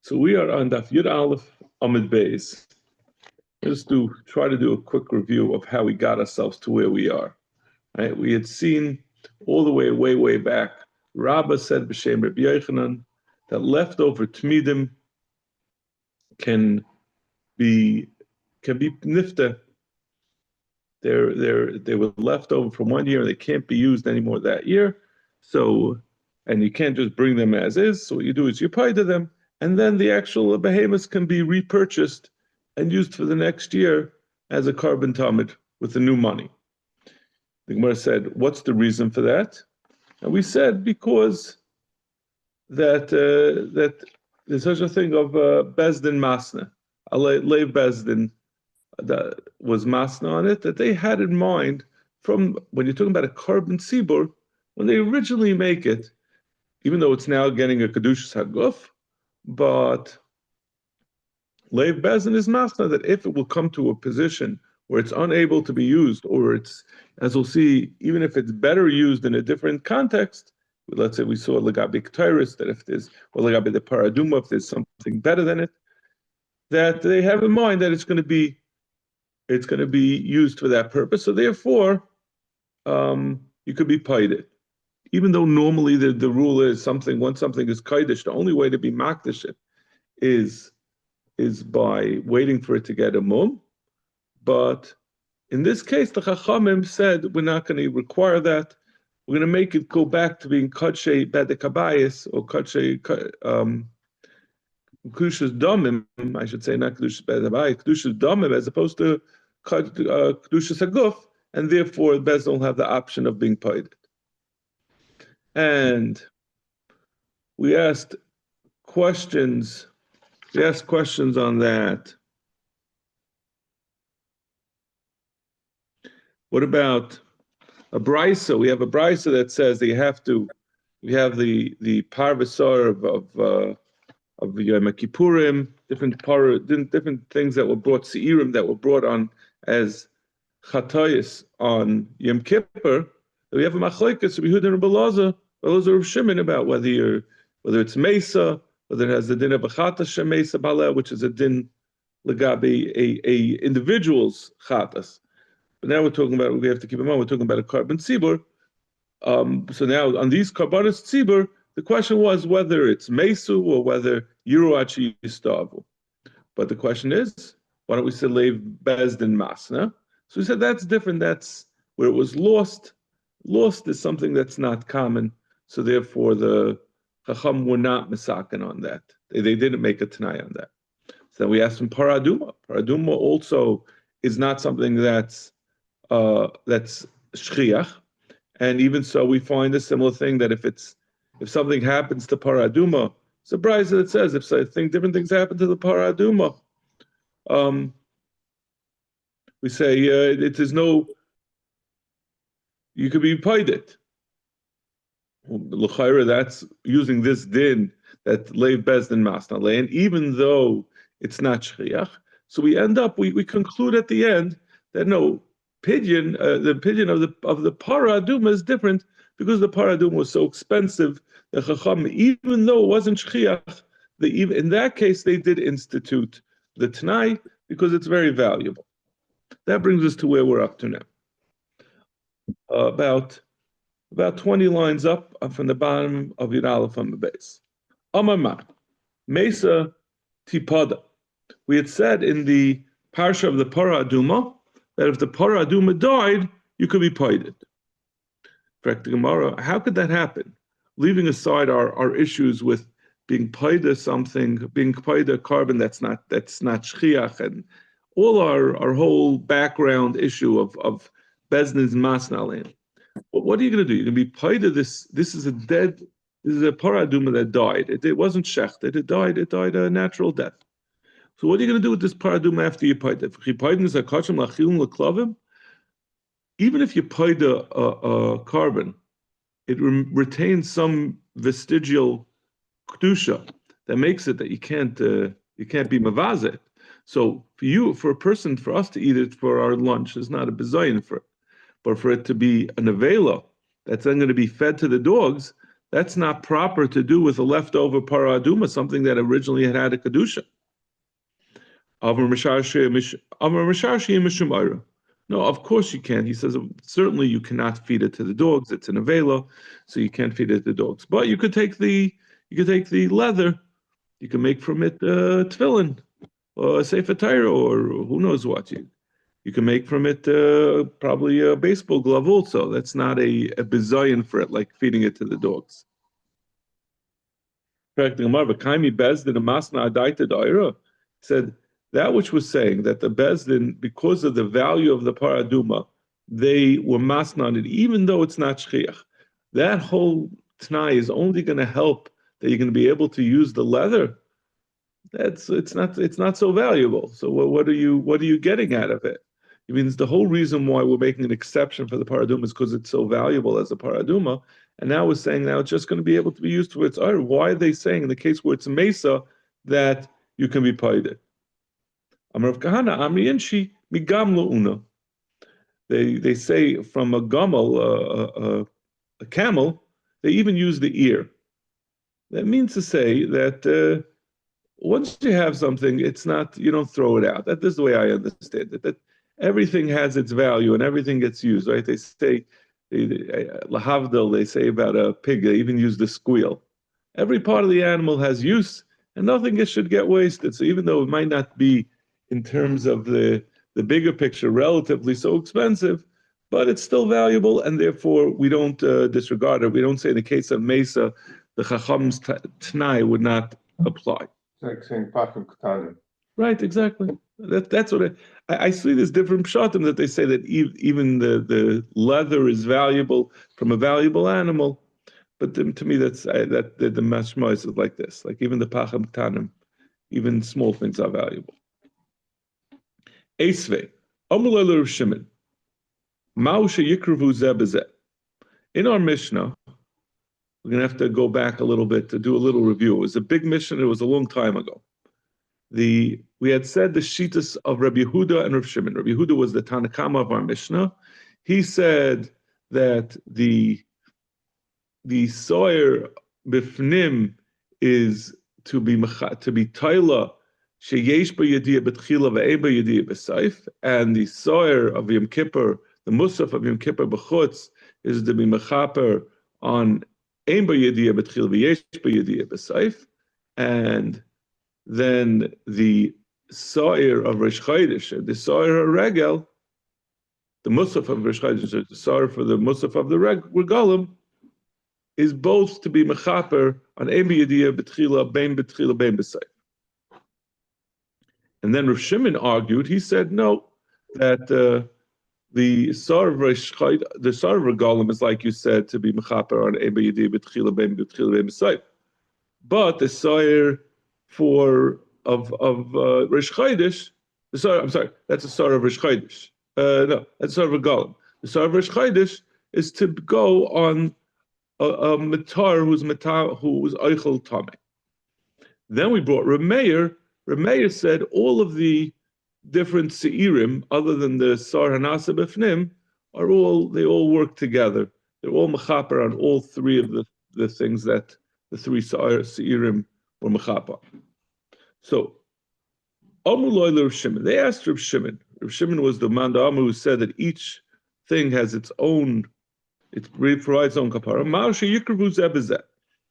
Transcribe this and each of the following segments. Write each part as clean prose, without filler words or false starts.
So we are on Daf Yud Aleph Amid Beis. Just try to do a quick review of how we got ourselves to where we are. Right? We had seen all the way back. Rabbah said b'shem Rabbi Yochanan that leftover tmidim can be nifta. They were left over from one year and they can't be used anymore that year. So, and you can't just bring them as is. So what you do is you pay to them, and then the actual behemoths can be repurchased and used for the next year as a carbon tamid with the new money. The Gemara said, "What's the reason for that?" And we said because that there's such a thing of bezdin masna, a lay bezdin that was masna on it, that they had in mind from when you're talking about a carbon tzibur, when they originally make it, even though it's now getting a kedushas haguf, but leiv bezin is masna that if it will come to a position where it's unable to be used, or it's, as we'll see, even if it's better used in a different context, let's say we saw legabe ketairis, that if there's, or legabe the paraduma, if there's something better than it, that they have in mind that it's going to be used for that purpose. So therefore, you could be paid it. Even though normally the rule is once something is kaidish, the only way to be makdish it is by waiting for it to get a mum. But in this case, the Chachamim said we're not going to require that. We're going to make it go back to being kadshe badekabayis or kadshe kedushas damim. I should say not kedushas badekabayis, kedushas damim, as opposed to kedushas haguf, and therefore Bez don't have the option of being paid. And we asked questions. We asked questions on that. What about a brisa? We have a brisa that says they have to. We have the parvasar of Yom Kippurim, different things that were brought, seirim that were brought on as chatayis on Yom Kippur. We have a machlokes Rabbi Yehuda and Rabbi Elazar of Shimon about whether it's mesa, whether it has the din of a chatas shemesa bala, which is a din legabi a individual's chatas. But now we're talking about, we have to keep in mind, we're talking about a carbon tzibur. So now on these carbonis tzibur, the question was whether it's mesu or whether yiruachi yistavu. But the question is, why don't we say leiv bezdin masna? So we said that's different. That's where it was lost. Lost is something that's not common. So therefore, the Chacham were not misaken on that. They didn't make a tanai on that. So we asked him paraduma. Paraduma also is not something that's shchiach, and even so, we find a similar thing that if something happens to paraduma, it's a brisa that says if different things happen to the paraduma, we say it is no. You could be paid it. L'chayra, that's using this din that leiv bezdin masna lei, and even though it's not shchiach, so we conclude at the end that no. The pidyon of the paraduma is different because the paraduma was so expensive. The Chacham, even though it wasn't shchiach, in that case they did institute the Tanai because it's very valuable. That brings us to where we're up to now. About 20 lines up from the bottom of Yud Aleph on the base. Amar Mesa Tipada. We had said in the parsha of the paraduma that if the paraduma died, you could be paid. How could that happen? Leaving aside our issues with being paid something, being paid a carbon that's not shchiach, and all our whole background issue of bezdin's masnalin. What are you going to do? You're going to be paid this. This is a paraduma that died. It wasn't shechted. It died a natural death. So what are you going to do with this paraduma after you paid it? Even if you paid a carbon, it retains some vestigial kedusha that makes it that you can't be mavazet. So for us to eat it for our lunch is not a bizayin for it, but for it to be an avela that's then going to be fed to the dogs, That's not proper to do with a leftover para aduma, something that originally had a kedusha. No, of course you can. He says certainly you cannot feed it to the dogs. It's an avela, so you can't feed it to the dogs. But you could take the leather. You can make from it tefillin or a sefer Torah or who knows what. You can make from it probably a baseball glove also. That's not a bizayon for it, like feeding it to the dogs. Said that which was saying that the Bezdin, because of the value of the paraduma, they were masna on it, even though it's not shchiach. That whole t'nai is only going to help that you're going to be able to use the leather. It's not so valuable. So what are you getting out of it? It means the whole reason why we're making an exception for the paraduma is because it's so valuable as a paraduma. And now we're saying now it's just going to be able to be used for its own. Why are they saying in the case where it's a mesa that you can be paid? Amar Rav Kahana, Amri Inshi, migam lo una. They say from a gamel, a camel, they even use the ear. That means to say that once you have something, it's not, you don't throw it out. That is the way I understand it. That everything has its value and everything gets used, right? They say, lahavdil, they say about a pig, they even use the squeal. Every part of the animal has use, and nothing should get wasted. So even though it might not be, in terms of the bigger picture, relatively so expensive, but it's still valuable, and therefore we don't disregard it. We don't say in the case of Mesa, the Chacham's T'nai would not apply. Like saying Pachim Ketanim. Right, exactly. That's what I see. This different pshatim that they say that even the leather is valuable from a valuable animal, but to me that's that the mashma is like this. Like even the pacham ketanim, even small things are valuable. Esvei, Amulay Rav Shimon, Ma'u sheyikravu zeh b'zeh. In our Mishnah, we're going to have to go back a little bit to do a little review. It was a big Mishnah. It was a long time ago. We had said the shitas of Rabbi Yehuda and Rav Shimon. Rabbi Yehuda was the Tanakama of our Mishnah. He said that the soyer bifnim is to be taila sheyesh b'yediyah b'tchila ve'ein b'yediyah b'saif, and the soyer of Yom Kippur, the musaf of Yom Kippur b'chutz, is to be mechaper on ein b'yediyah b'tchila ve'yesh b'yediyah b'saif, and then the soyer of Rosh Chodesh, the soyer of Regel, the musaf of Rosh Chodesh, the soyer for the musaf of the Regalim, is both to be mechaper on ein b'yediyah b'tchila bein b'saif. And then Rav Shimon argued. He said no, that the soyer of Rosh Chodesh, the soyer of Regalim is like you said to be mechaper on ein b'yediyah b'tchila bein b'saif, but the soyer of Rosh Chodesh, I'm sorry, that's the Sar of Rosh Chodesh. No, that's the Sar of Regalim. The Sar of Rosh Chodesh is to go on a Matar who was Eichel Tameh. Then we brought Reb Meir. Reb Meir said all of the different Seirim, other than the Sar Hanasa B'fnim, they all work together. They're all mechaper on all three of the things that the three Seirim were mechaper. So, Amulay Rav Shimon. They asked Rav Shimon. Rav Shimon was the man who said that each thing has its own, it provides its own kapara. He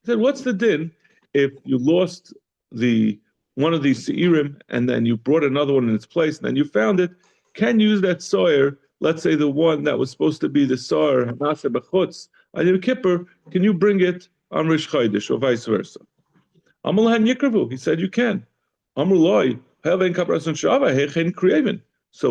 said, what's the din if you lost one of these seirim and then you brought another one in its place and then you found it? Can you use that soyer? Let's say the one that was supposed to be the soyer Hanasa B'chutz on Yom Kippur, can you bring it on Rosh Chodesh or vice versa? Amalahan Yikravu. He said you can. So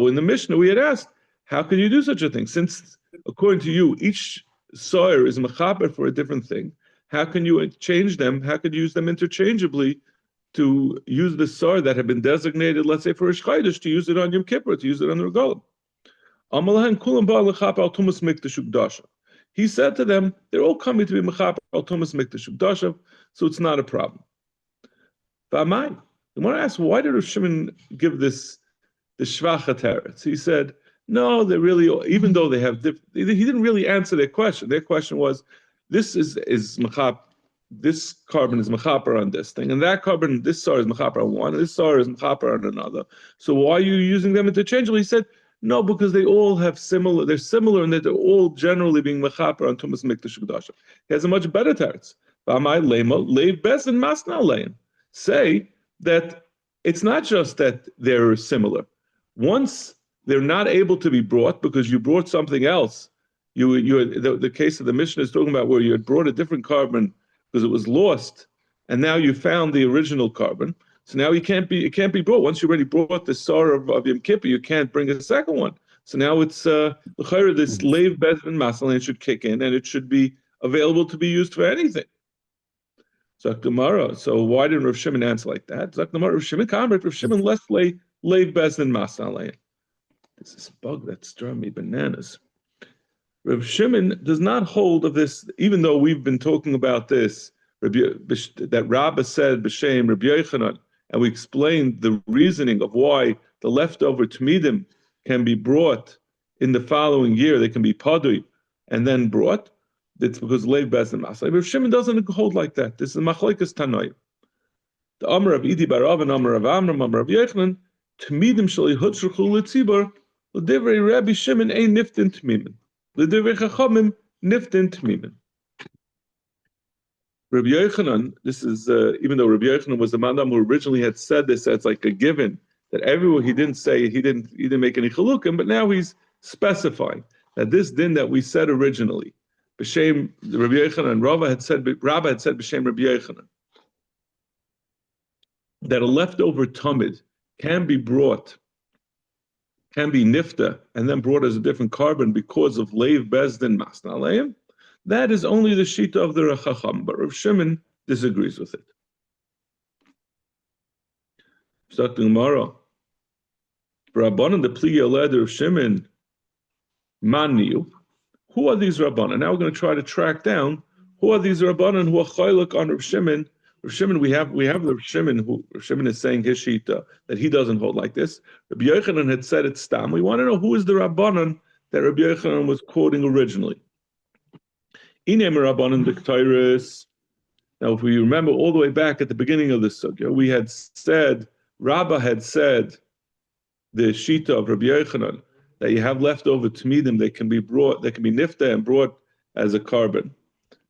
in the Mishnah we had asked, how can you do such a thing? Since according to you, each soyer is mechaper for a different thing, how can you change them? How could you use them interchangeably to use the soyer that had been designated, let's say for Rosh Chodesh, to use it on Yom Kippur, to use it on the Regalim? He said to them, they're all coming to be mechaper al tumas mikdash ugdashav, so it's not a problem. I want to ask, why did Rav Shimon give the shvacha teretz? He said, no, they really, even though they have, he didn't really answer their question. Their question was, this is machap. This carbon is mechaper on this thing, and that carbon, this SAR is mechaper on one, and this SAR is mechaper on another. So why are you using them interchangeably? He said, no, because they all have similar. They're similar in that they're all generally being mechaper on Tumas Mikdash Kedusha. He has a much better teretz. B'amai lema leiv bezin masna lein. Say that it's not just that they're similar. Once they're not able to be brought because you brought something else. The case of the Mishnah is talking about where you had brought a different carbon because it was lost, and now you found the original carbon. So now it can't be brought. Once you already brought the Sar of Yom Kippur, you can't bring a second one. So now it's this leiv bezin masna should kick in, and it should be available to be used for anything. Zak Gemara. So why didn't Rav Shimon answer like that? Zak Gemara, Rav Shimon Kamrit, Rav Shimon less leiv bezin masna. This is a bug that's driving me bananas. Rav Shimon does not hold of this, even though we've been talking about this, that Rabbah said b'shem Rabbi Yochanan, and we explained the reasoning of why the leftover tmidim can be brought in the following year. They can be padui and then brought. It's because leiv bezin masay. Rav Shimon doesn't hold like that. This is machlekes tanoim. The Amar of Idi Barav and Amar of Amram, Amar of Yochanan, tmidim shali hutzruchu l'tzibur l'divrei Rabbi Shimon ein niftin tmimin. L'divrei chachamim niftin tmimin. Rabbi Yochanan, this is even though Rabbi Yochanan was the Mandam who originally had said this as like a given, that everywhere he didn't make any chalukim, but now he's specifying that this din that we said originally, b'shem Rabbi Yochanan, Rabba had said b'shem Rabbi Yochanan, that a leftover tamid can be nifta, and then brought as a different carbon because of leiv bezdin masna aleim. That is only the shita of the Rachacham, but Rav Shimon disagrees with it. Dr. Gemara, Rabbanan the Pliya led Rav Shimon, Maniu. Who are these Rabbanan? Now we're going to try to track down who are these Rabbanan who are chayluk on Rav Shimon. Rav Shimon, we have Rav Shimon who Rav Shimon is saying his shita that he doesn't hold like this. Rabbi Yochanan had said it's stam. We want to know who is the Rabbanan that Rabbi Yochanan was quoting originally. Now, if we remember all the way back at the beginning of the sugya, we had said, Rabbah had said, the shita of Rabbi Yochanan, that you have leftover tmidim, they can be nifta and brought as a carbon.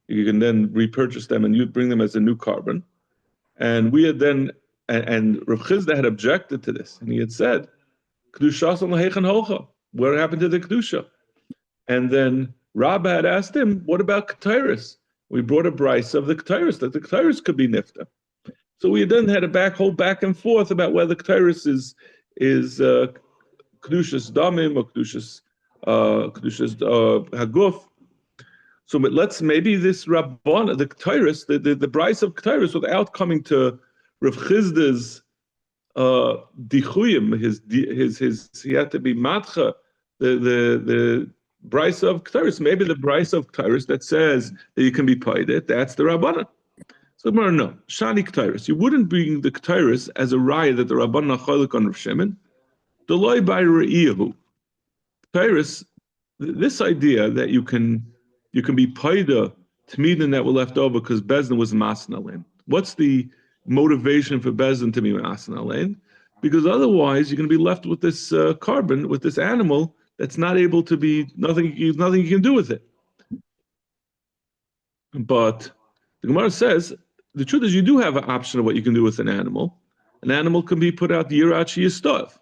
You can then repurchase them and you bring them as a new carbon. And we had then, and Rav Chizda had objected to this, and he had said, Kedusha l'heichan holcha, what happened to the Kedusha? And then Rabbah had asked him, what about Ketairis? We brought a bris of the Ketairis, that the Ketairis could be nifta. So we then had a whole back and forth about whether Ketairis is Kedushas Damim or Kedushas Haguf. So but maybe this Rabban, the Ketairis, the bris of Ketairis, without coming to Rav Chizda's dichuyim, he had to be matcha, the Bryce of Ketairis, maybe the Bryce of Ketairis that says that you can be paid it, that's the Rabbanan. So no, Shani Ketairis. You wouldn't bring the Ketairis as a raya that the Rabbanan are chaylik on Rav Shimon. Deloi by Re'iyahu. Ketairis, this idea that you can be paid tmidin that were left over because Bezdin was masna lane. What's the motivation for Bezdin to be masna lane? Because otherwise you're going to be left with this carbon, with this animal that's not able to be, nothing you can do with it. But the Gemara says, the truth is you do have an option of what you can do with an animal. An animal can be put out the Yirachi Yistav.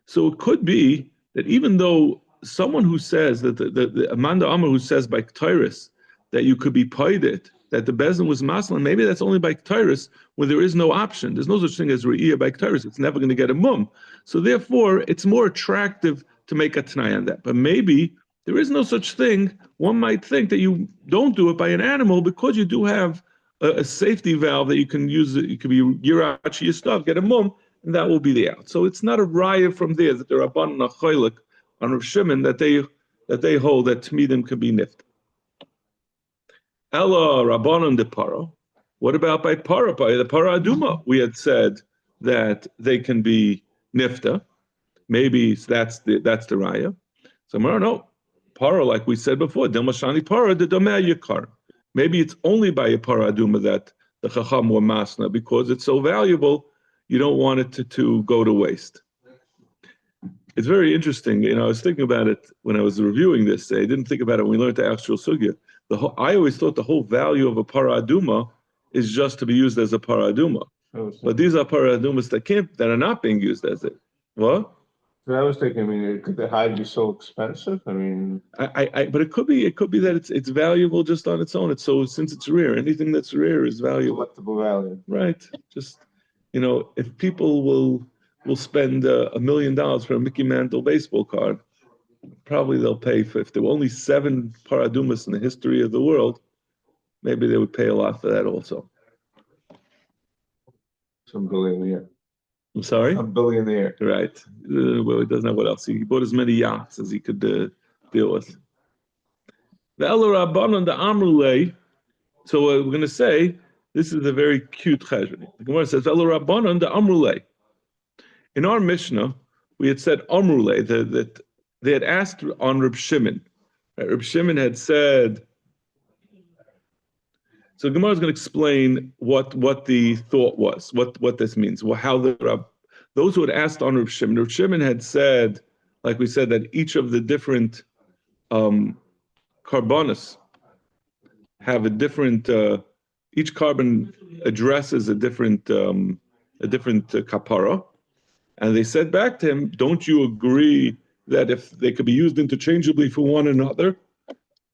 So it could be that even though someone who says that the Amanda Amar who says by Ketairis that you could be paid it, that the Bezdin was maslan, maybe that's only by Ketairis when there is no option. There's no such thing as Re'iyah by Ketairis. It's never going to get a mum. So therefore, it's more attractive to make a Tanai on that. But maybe there is no such thing. One might think that you don't do it by an animal because you do have a safety valve that you can use. It could be Yirachi Yistav, get a mum, and that will be the out. So it's not a raya from there that the Rabban Nachoilik on Rav Shimon that they hold that Tmidim can be nift. Ella Rabbanon de Paro. What about by Para, by the Para Aduma? We had said that they can be nifta. Maybe that's the raya. So no. para, like we said before, Dilmashani para, the Domeh Yikar. Maybe it's only by a para aduma that the Chacham were masna, because it's so valuable, you don't want it to go to waste. It's very interesting. I was thinking about it when I was reviewing this. I didn't think about it when we learned the actual sugya. I always thought the whole value of a para aduma is just to be used as a para aduma. But these are para adumas that are not being used as it. What? So I was thinking, could the hide be so expensive? But it could be that it's valuable just on its own. Since it's rare, anything that's rare is valuable. Collectible value. Right. Just, if people will spend $1 million for a Mickey Mantle baseball card, probably they'll pay if there were only 7 paradumas in the history of the world, maybe they would pay a lot for that also. Some billionaire. I'm sorry? A billionaire. Right. Well, he doesn't know what else. He bought as many yachts as he could deal with. The El Rabbanon, the Amrulay. So we're going to say, this is a very cute cheshbon. The Gemara says, El Rabbanon, the Amrulay. In our Mishnah, we had said Amrulay, that they had asked on Reb Shimon. Right? Reb Shimon had said, so Gemara is going to explain what the thought was, what this means, how those who had asked on Reb Shimon had said, like we said, that each of the different carbonas have a different, each carbon addresses a different kapara, and they said back to him, don't you agree that if they could be used interchangeably for one another?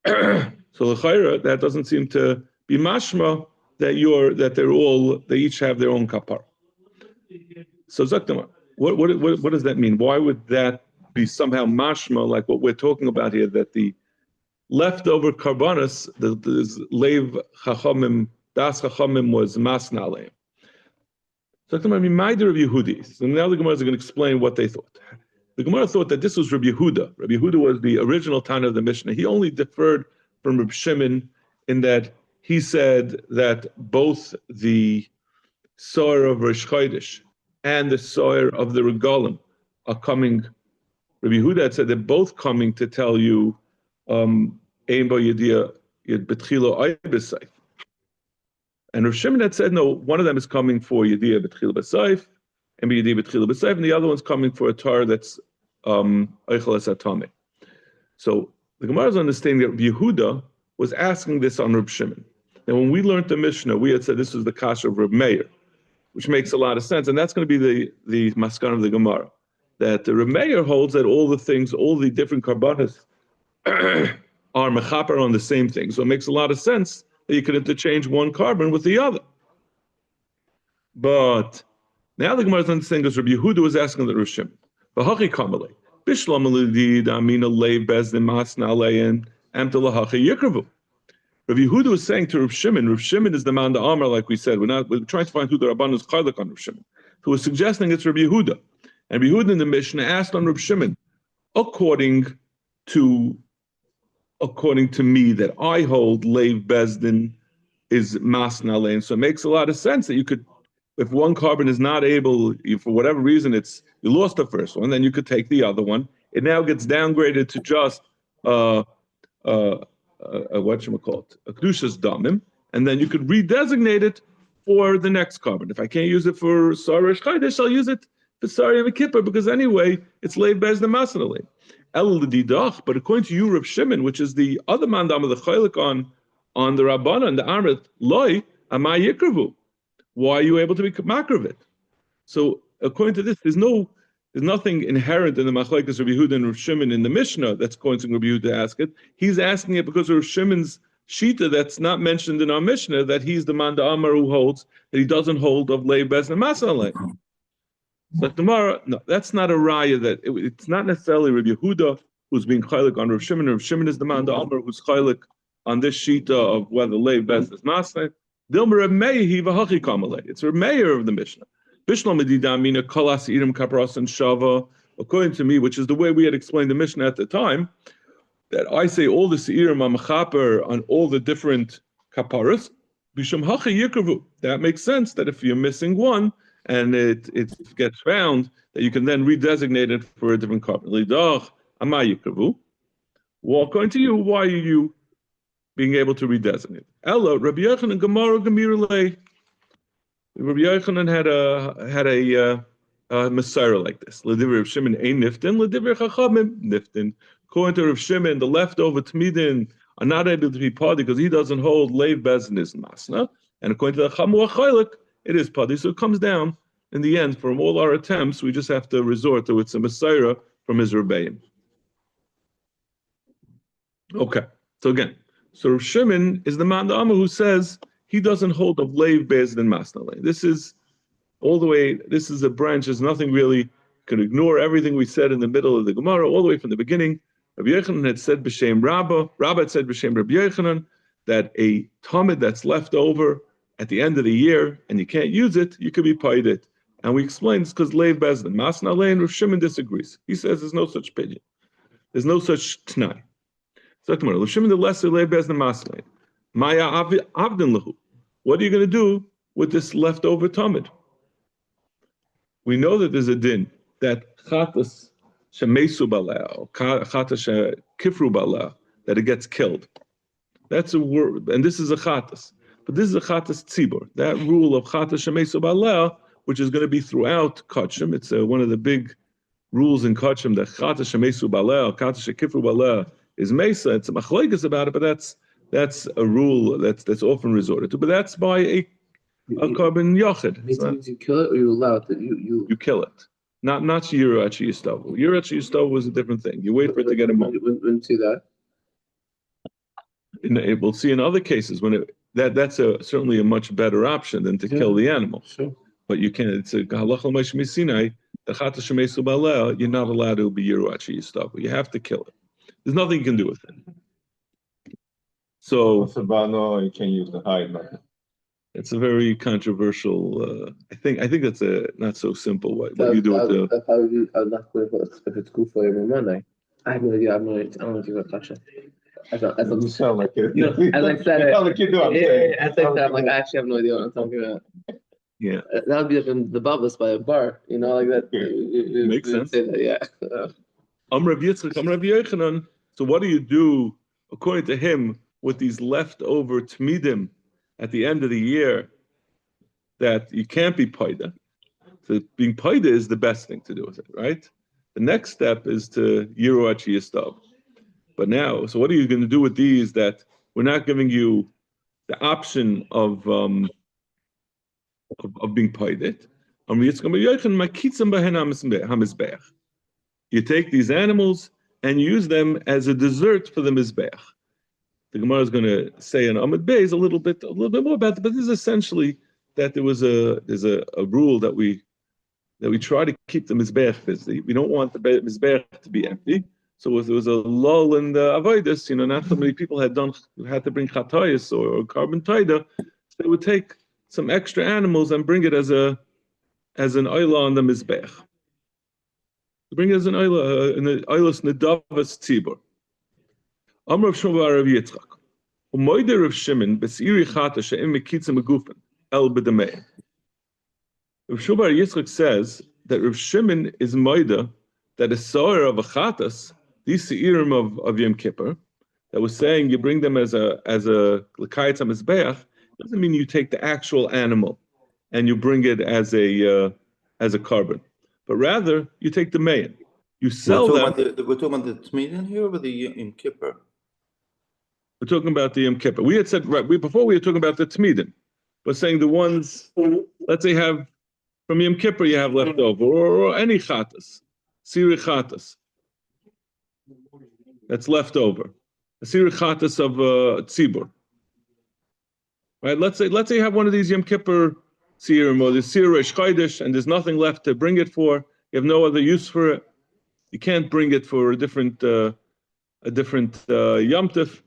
So l'chayra, that doesn't seem to be mashma that they each have their own kapara. So Zakdama, what does that mean? Why would that be somehow mashma, like what we're talking about here, that the leftover karbanas, the leiv chachamim, das chachamim was masna aleim? So Zakdama, Maider of Yehudi. So now the Gemara is going to explain what they thought. The Gemara thought that this was Rabbi Yehuda. Rabbi Yehuda was the original Tana of the Mishnah. He only differed from Reb Shimon in that he said that both the soir of Rosh Chodesh and the soir of the Regalim are coming. Rabbi Yehuda had said they're both coming to tell you, Ein bo yedia yed betchilo ay b'sayf. And Rav Shimon had said, no, one of them is coming for yedia betchilo b'sayf, and yedia betchilo b'sayf, and the other one's coming for a tar that's eichel esatame. So the Gemara is understanding that Rabbi Yehuda was asking this on Reb Shimon. And when we learned the Mishnah, we had said this was the kasha of Reb Meir, which makes a lot of sense, and that's going to be the maskan of the Gemara. That the Reb Meir holds that all the different karbanas are mechaper on the same thing. So it makes a lot of sense that you could interchange one carbon with the other. But now the Gemara is understanding because Rabbi Yehuda was asking the Reb Shimon. V'hachi kamalei bishlam alidid amina leiv bezdin masna alein amtelahachi yikravu. Rabbi Yehuda was saying to Reb Shimon is the man the Amar, like we said. We're trying to find who the Rabban is chaylik on Reb Shimon. So we're suggesting it's Rabbi Yehuda. And Rabbi Yehuda in the Mishnah asked on Reb Shimon, according to me, that I hold leiv bezdin is masna alein. So it makes a lot of sense that you could, if one carbon is not able, for whatever reason, you lost the first one, then you could take the other one. It now gets downgraded to just a kedushas damim, and then you could redesignate it for the next carbon. If I can't use it for Sarish Chaydesh, I'll use it for Sari and Kippur, because anyway, it's leiv bez the masanale. El l'didach, but according to you, Reb Shimon, which is the other mandam of the chaylik on the Rabbana and the Amrit, loy amay yikravu. Why are you able to be makriv it? So according to this, there's nothing inherent in the machlekes Rabbi Yehuda and Rav Shimon in the Mishnah that's causing Rabbi Yehuda to ask it. He's asking it because of Rav Shimon's shita that's not mentioned in our Mishnah, that he's the man Amar who holds that he doesn't hold of lei bez and masalei. But tomorrow, no, that's not a raya. It's not necessarily Rabbi Yehuda who's being chaylik on Rav Shimon. Rav Shimon is the man Amar who's chaylik on this shita of whether lei bez is masalei. Dilma Reb Meir he v'hachi kamalei. It's Reb Meir of the Mishnah. According to me, which is the way we had explained the Mishnah at the time, that I say all the seirim are mechaper on all the different kaparas. That makes sense that if you're missing one and it gets found, that you can then redesignate it for a different carbon. Well, according to you, why are you being able to redesignate? Ella, Rabbi Yochanan Gemara Gemirle. Rabbi Yochanan had a Messiah like this. L'divrei Rav Shimon ein niftin, l'divrei Chachamim niftin. According to Rav Shimon, the leftover Tmidin are not able to be party because he doesn't hold leiv bezin is masna. And according to the Chamu Achaylik, it is party. So it comes down in the end. From all our attempts, we just have to resort to it's a Messiah from his Rebbeim. Okay. So again, so Rav Shimon is the man the Amma who says he doesn't hold of leiv bezin and masna. This is all the way. This is a branch. There's nothing really. You can ignore everything we said in the middle of the Gemara all the way from the beginning. Rabbi Yochanan had said b'shem Rabba. Rabba had said b'shem Rabbi Yochanan that a tamid that's left over at the end of the year and you can't use it, you could be paid it. And we explained it's because leiv bezin masna lei, and Rav Shimon disagrees. He says there's no such opinion. There's no such t'nai. So tomorrow, Rav Shimon the lesser leiv bezin masna. Maya avdin lahu. What are you going to do with this leftover tamid? We know that there's a din that chatas shemesu baleh or chatas shekifru baleh, that it gets killed. That's a word, and this is a chatas. But this is a chatas tzibur. That rule of chatas shemesu baleh, which is going to be throughout kachim. It's one of the big rules in kachim that chatas shemesu baleh or chatas shekifru baleh is mesa. It's a machlokes about it, but that's a rule that's often resorted to. But that's by a carbon yochid. Means you kill it or you allow it to, you kill it. Not Yiru Achi Yistavu. Yiru Achi Yistavu was a different thing. You wait for it to get a moment. Wouldn't see that. We'll see in other cases when that's certainly a much better option than to kill the animal. Sure. But you can't. It's a halach l'maish misinai. The chata shemesu baleh. You're not allowed to be Yiru Achi Yistavu. You have to kill it. There's nothing you can do with it. So you can use the hide. it's a very controversial. I think that's a not so simple. What you do with the? That's how I'm not going if it's good for every Monday. I have no idea. I don't know if you're gonna touch it. You sound like it. You know, as I said, you sound like you do. As I said, I'm like, I actually have no idea what I'm talking about. Yeah, that would be like in the bubbles by a bar, you know, like that. Yeah. Makes sense. Say that, yeah. Rav Yitzchak, Rav Yochanan. So what do you do according to him with these leftover tmidim at the end of the year that you can't be paida? So being paida is the best thing to do with it, right? The next step is to Yiru Achi Yistav. But now, so what are you going to do with these that we're not giving you the option of being paided? You take these animals and use them as a dessert for the mizbeach. The Gemara is going to say in Amud Beis a little bit more about it, but this is essentially that there's a rule that we try to keep the mizbeach busy. We don't want the mizbeach to be empty. So if there was a lull in the avodas, not so many people had to bring chatayis or carbon taida, so they would take some extra animals and bring it as an oila on the mizbeach. Bring it as an oila in the oilas nedavas tzibur. Amr Rav Shimon bar Rav Yitzchak. Umoide Rav Shimon besiri chata she'im mekitza megufen el b'damei. Rav Shimon bar Yitzchak says that Rav Shimon is moida that a sower of a chatas, these seirim of Yom Kippur, that was saying you bring them as a l'kayetz hamizbeach, doesn't mean you take the actual animal and you bring it as a carbon, but rather you take the mayan. You sell them. We're talking about the Tmidin here or the Yom Kippur? We're talking about the Yom Kippur. We had said before we were talking about the Tmidin, but saying the ones, let's say from Yom Kippur you have left over, or any chatas, siri chatas, that's left over, a siri chatas of tzibur. Right? Let's say you have one of these Yom Kippur sirim or the sirish chaydish, and there's nothing left to bring it for. You have no other use for it. You can't bring it for a different Yom Tif,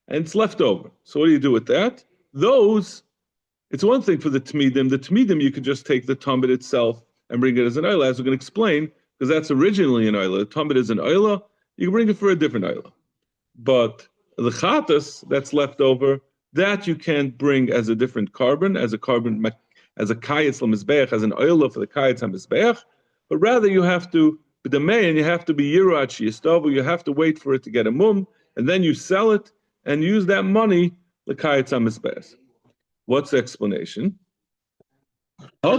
and it's left over. So what do you do with that? It's one thing for the Tmidim. The Tmidim, you could just take the Tamid itself and bring it as an Oila, as we're going to explain, because that's originally an Oila. The Tamid is an Oila. You can bring it for a different Oila. But the Chatas that's left over, that you can't bring as a different carbon, as a Kayetz L'Mizbeach, as an Oila for the Kayetz HaMizbeach, but rather you have to But the man, you have to be Yirachi Yistavu, you have to wait for it to get a mum, and then you sell it and use that money l'kayetz hamizbeach. What's the explanation? By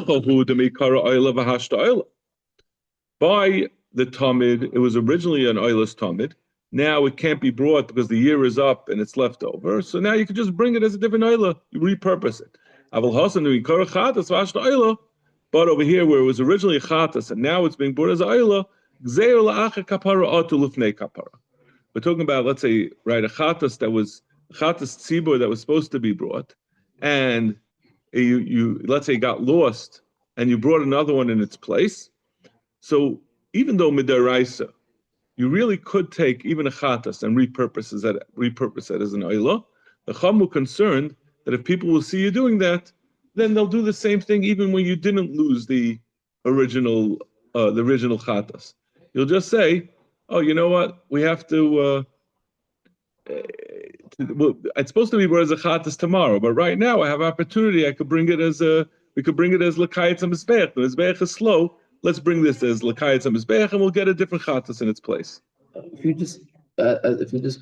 the Talmud, it was originally an oilus Talmud. Now it can't be brought because the year is up and it's left over. So now you can just bring it as a different oila. You repurpose it. But over here, where it was originally a chatas and now it's being brought as an oila, we're talking about, let's say, right, a chatas tzibur that was supposed to be brought, and you let's say got lost, and you brought another one in its place. So even though midaraisa, you really could take even a chatas and repurpose it as an oila. The Chum were concerned that if people will see you doing that, then they'll do the same thing even when you didn't lose the original chatas. You'll just say, oh, you know what? We have to. It's supposed to be brought as a chatas tomorrow, but right now I have opportunity. We could bring it as l'kayetz hamizbeach. The mizbeach is slow. Let's bring this as l'kayetz hamizbeach, and we'll get a different chatas in its place. If you just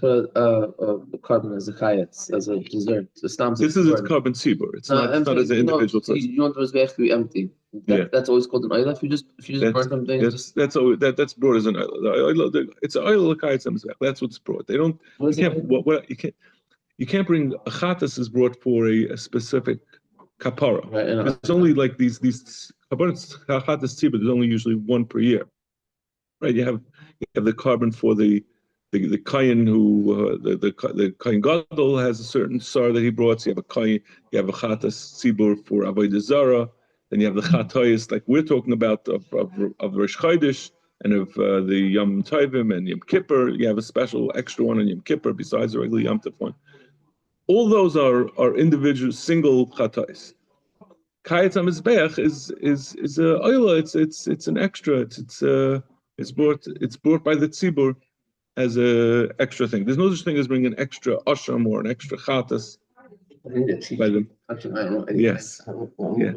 put a carbon as a chayetz, as a dessert, this is its carbon tzibur. It's not as an individual person. You want the mizbeach to be empty. That's always called an oila. If you just burn something, that's brought as an oila. It's an oila l'kayetz hamizbeach. That's what's brought. They don't. You can't bring a chatas is brought for a specific kapara. Right, there's only like these chatas tzibur. There's only usually one per year. Right, you have the carbon for the kayin who the kayin gadol has a certain sar that he brought. So you have a kayin, you have a chatas tzibur for avodah zara. Then you have the chatayis like we're talking about of Rosh Chodesh and of the Yom Tovim and Yom Kippur. You have a special extra one on Yom Kippur besides the regular Yom Tov one. All those are individual single chatayis. Kayetz hamizbeach is a oila. It's an extra. It's brought by the tzibur as a extra thing. There's no such thing as bringing an extra asham or an extra chatas by them. Yes. Yeah.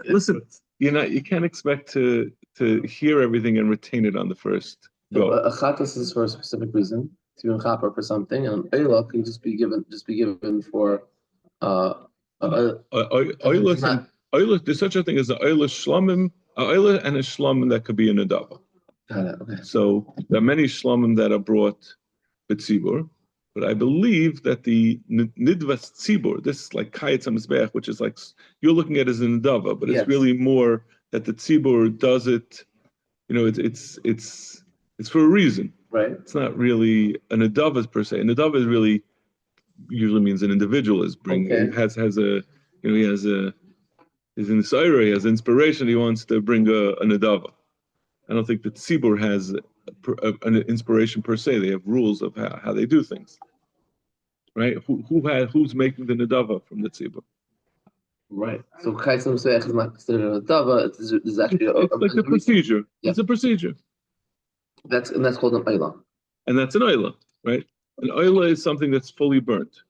Listen, you can't expect to hear everything and retain it on the first go. A chatas is for a specific reason, to be chaper for something, and oila can just be given for oila. There's such a thing as an oila shlamim, an oila and a shlamim that could be an adava. Okay. So there are many shlamim that are brought b'tzibur, but I believe that the nidvas tzibur, this is like kayetz hamizbeach, which is like you're looking at it as an adava, but it's really more that the tzibur does it. It's for a reason. Right. It's not really an adava per se. An adava is really usually means an individual is bringing has a he has a is in this area, he has inspiration. He wants to bring an adava. I don't think that tzibur has an inspiration per se. They have rules of how they do things, right? Who's making the nadava from the tzibur? Right. So kayetz hamizbeach is not considered a nadava. It's actually it's like a procedure. Yeah. It's a procedure. That's called an oila. And that's an oila, right? An oila is something that's fully burnt.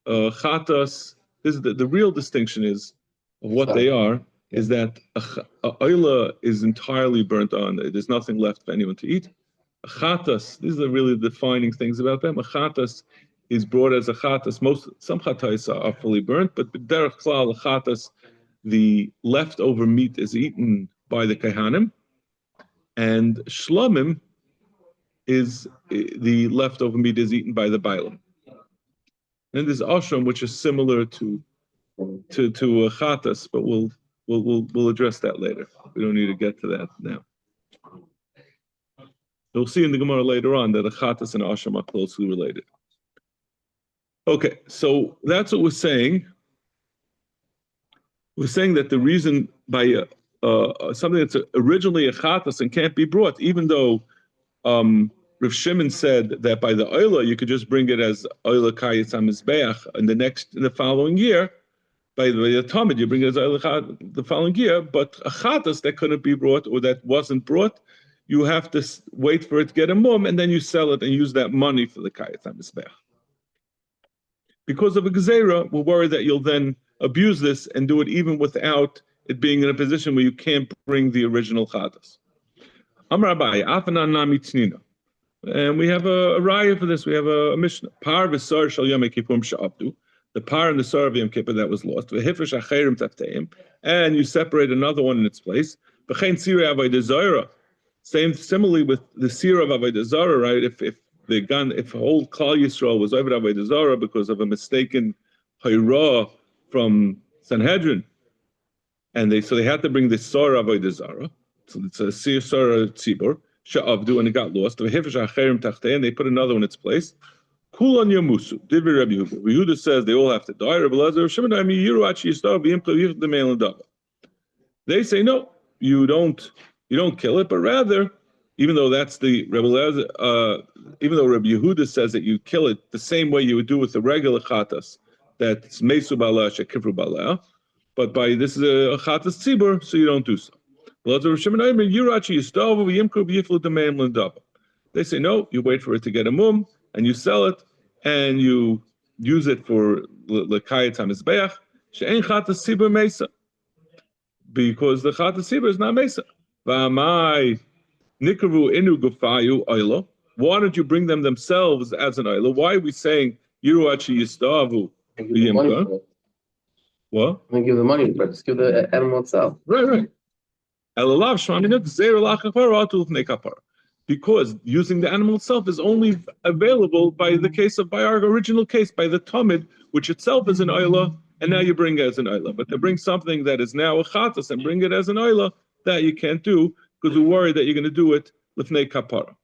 Chatas. This is the real distinction is of what they are. Is that a oila is entirely burnt on. There's nothing left for anyone to eat. A chatas, these are really defining things about them. A chatas is brought as a chatas. Some chatas are fully burnt, but derech klal, a chatas, the leftover meat is eaten by the kahanim, and shlamim is the leftover meat is eaten by the bailim. And there's ashram, which is similar to a chatas, but we'll address that later. We don't need to get to that now. You'll see in the Gemara later on that a chatas and asham are closely related. Okay, so that's what we're saying. We're saying that the reason by something that's originally a chatas and can't be brought, even though Rav Shimon said that by the oila you could just bring it as oila kayetz hamizbeach in the following year. By the Talmud, you bring it as the following year, but a chatas that couldn't be brought or that wasn't brought, you have to wait for it to get a mum, and then you sell it and use that money for the kayetz hamizbeach. Because of a gezerah, we're worried that you'll then abuse this and do it even without it being in a position where you can't bring the original chatas. Amar Abaye, Afanan Nami Tnina. And we have a raya for this. We have a Mishnah. Par v'sar shal Yom Kippurim she'abdu. The par and the sar of Yom Kippur that was lost. V'hifresh acherim tafteim. And you separate another one in its place. V'chein sirei avodah zarah. Similarly with the sir of avodah zarah, right? If whole Klal Yisrael was over avodah zarah because of a mistaken hayrah from Sanhedrin, and they had to bring the sar of avodah zarah. So it's a sir tzibur. Sha'avdu, and it got lost. And they put another one in its place. Kulan yamusu. Divir Rabbi Yehuda. Rabbi Yehuda says they all have to die. Rabbi Lazar, they say no, you don't kill it, but rather, even though that's the Rabbi Lazar, even though Rabbi Yehuda says that you kill it the same way you would do with the regular chatas, that's mesu bala shekifru bala, but by this is a chatas tzibur, so you don't do so. They say no, you wait for it to get a mum, and you sell it, and you use it for l'kayat hamizbeach. She'ein chatas tzibur mesa, because the chatas tzibur is not mesa. V'amai nikavu inu gufayu oilo. Why don't you bring them themselves as an oilo? Why are we saying yiruachi yistavu v'yimka? What? I'm gonna give the money, but just give the animal itself. Right. Because using the animal itself is only available by our original case, by the Talmud, which itself is an oila, and now you bring it as an oila. But to bring something that is now a chatas and bring it as an oila, that you can't do because we're worried that you're going to do it lifnei kapara.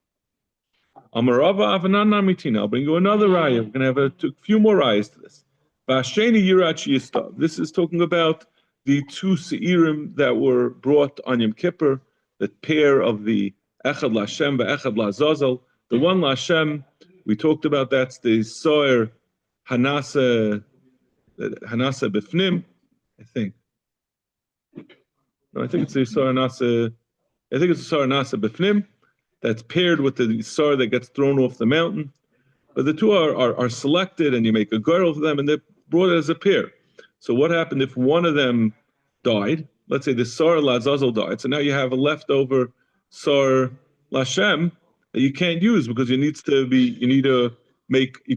Amarava avanana mitina. I'll bring you another raya. We're going to have a few more rayas to this. Vasheni yirachi yistav. This is talking about the two seirim that were brought on Yom Kippur, the pair of the Echad Lashem Echad Lazazel. The one Lashem, we talked about, that's the Soer Hanasa Bifnim, I think. No, I think it's the Soer Hanasa Bifnim that's paired with the Soer that gets thrown off the mountain. But the two are selected, and you make a girdle for them, and they're brought as a pair. So what happened if one of them died? Let's say the Sar Lazazel died. So now you have a leftover Sar Lashem that you can't use because you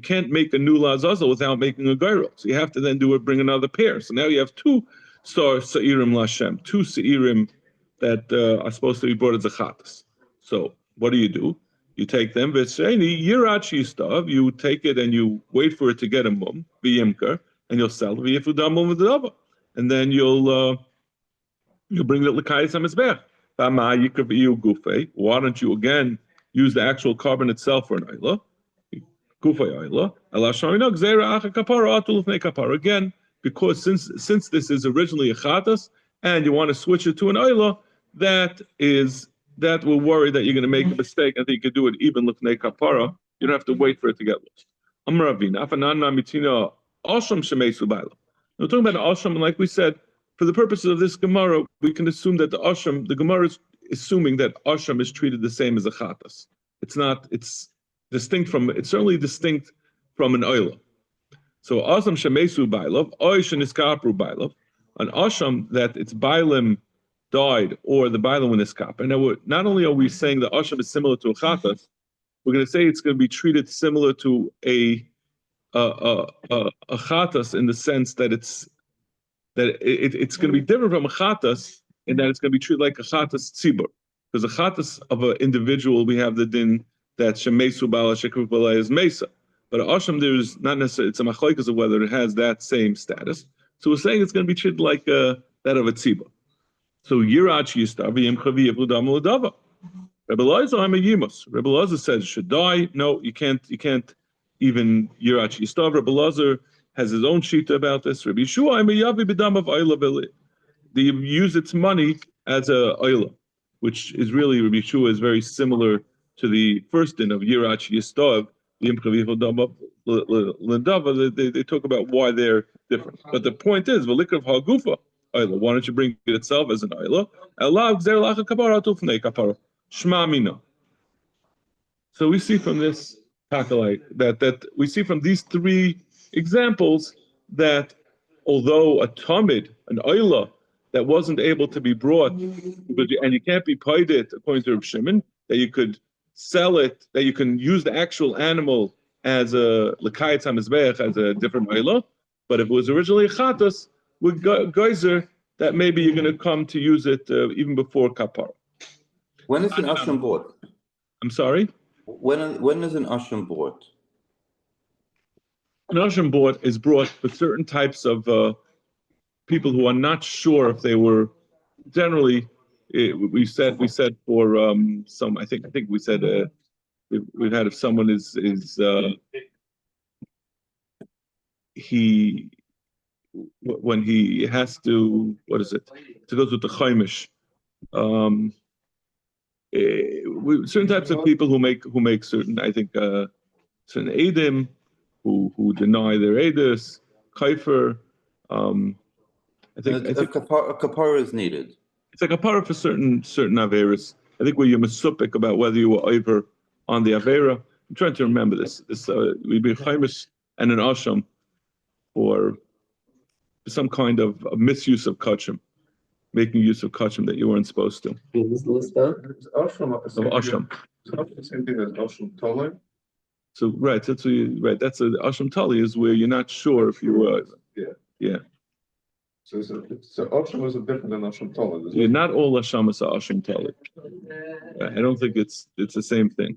can't make a new Lazazel without making a Gairel. So you have to then bring another pair. So now you have two Sar Seirim Lashem, two Seirim that are supposed to be brought as a Chatas. So what do? You take them, you take it and you wait for it to get a mum, v'yimker, and you'll sell it, and then you'll bring the l'kayis hamizbech. Why don't you again use the actual carbon itself for an oila? Again, because since this is originally a chatas and you want to switch it to an oila, that will worry that you're going to make a mistake and that you could do it even l'fnei kapara. You don't have to wait for it to get lost. We're talking about asham, and like we said, for the purposes of this Gemara, we can assume that the Gemara is assuming that asham is treated the same as a chatas. It's certainly distinct from an oila. So asham shemesu bailov, oishan iskapru bailov, an asham that its bailim died or the bailim when iskap. And now not only are we saying that asham is similar to a chatas, we're going to say it's going to be treated similar to a chatas in the sense that it's going to be different from a chatas in that it's going to be treated like a chatas tzibur. Because a chatas of an individual, we have the din that shemesu bala shekuf bala is mesa. But asham, there's not necessarily, it's a machlokes of whether it has that same status. So we're saying it's going to be treated like that of a tzibur. So yirach yistar v'yim chavi yevudam l'dava. Rebbe Elazar I'm a yimus. Rebbe Elazar says should die. No, you can't even yirach yistar. Rebbe Elazar has his own shita about this. Rabbi Yeshua I'm a yavi b'dam of oila v'li. They use its money as a oila, which is really Rabbi Yeshua is very similar to the first din of yirach yistar. They talk about why they're different. But the point is, v'likrav ha'gufa oila. Why don't you bring it itself as an oila? Elav gzer lacha kapara tufnei kapara. Shma mina. So we see from this that we see from these three examples that although a tamid, an oila, that wasn't able to be brought, and you can't be paid it according to Reb Shimon, that you could sell it, that you can use the actual animal as a l'kayetz hamizbeach, as a different oila. But if it was originally a chatos, with geyser, that maybe you're going to come to use it even before kapara. When is an ashram bought? I'm sorry? When is an ashram bought? An ashram board is brought for certain types of people who are not sure if they were generally. We said for some. I think we said we've had if someone is he when he has to, what is it, to go to the chaimish. Certain types of people who make certain, I think, certain edim who deny their edus, kaifer. I think A kapara is needed. it's like a kapara for certain averas. I think where you're masupik about whether you were over on the avera. I'm trying to remember this. We'd be chaimish and an asham for some kind of misuse of kachim, making use of kachim that you weren't supposed to. Is the list down? Ashram, Of asham. the same thing as Ashram Tolai. So right, that's what right. That's the asham tali is where you're not sure if you were. Yeah. So Ashram is different than Ashram Tolai. Yeah, not all hashamas are asham tali. I don't think it's the same thing.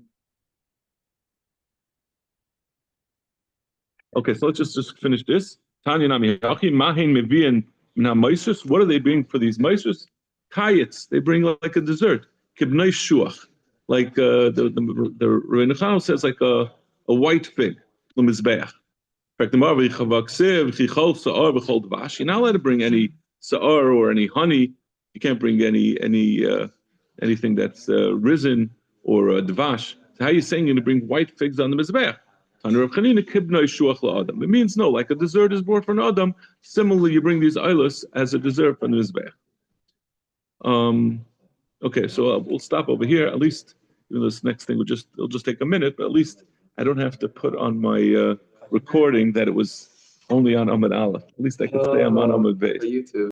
Okay, so let's just finish this. Tanya nami hachi mahin mevian na meisers. What are they bringing for these meisers? Kayets. They bring like a dessert. Kibnei shuach. Like the Rebbeinu Chana says, like a white fig. L'mizbeach. You're not allowed to bring any sa'ar or any honey. You can't bring anything that's risen or dvash. So how are you saying you're going to bring white figs on the mizbeach? It means no, like a dessert is brought for an adam. Similarly, you bring these ilas as a dessert for the mizbeach. Okay, so we'll stop over here. At least, this next thing it'll just take a minute, but at least I don't have to put on my recording that it was only on Amud Aleph. At least I can stay on Amud Beis. YouTube.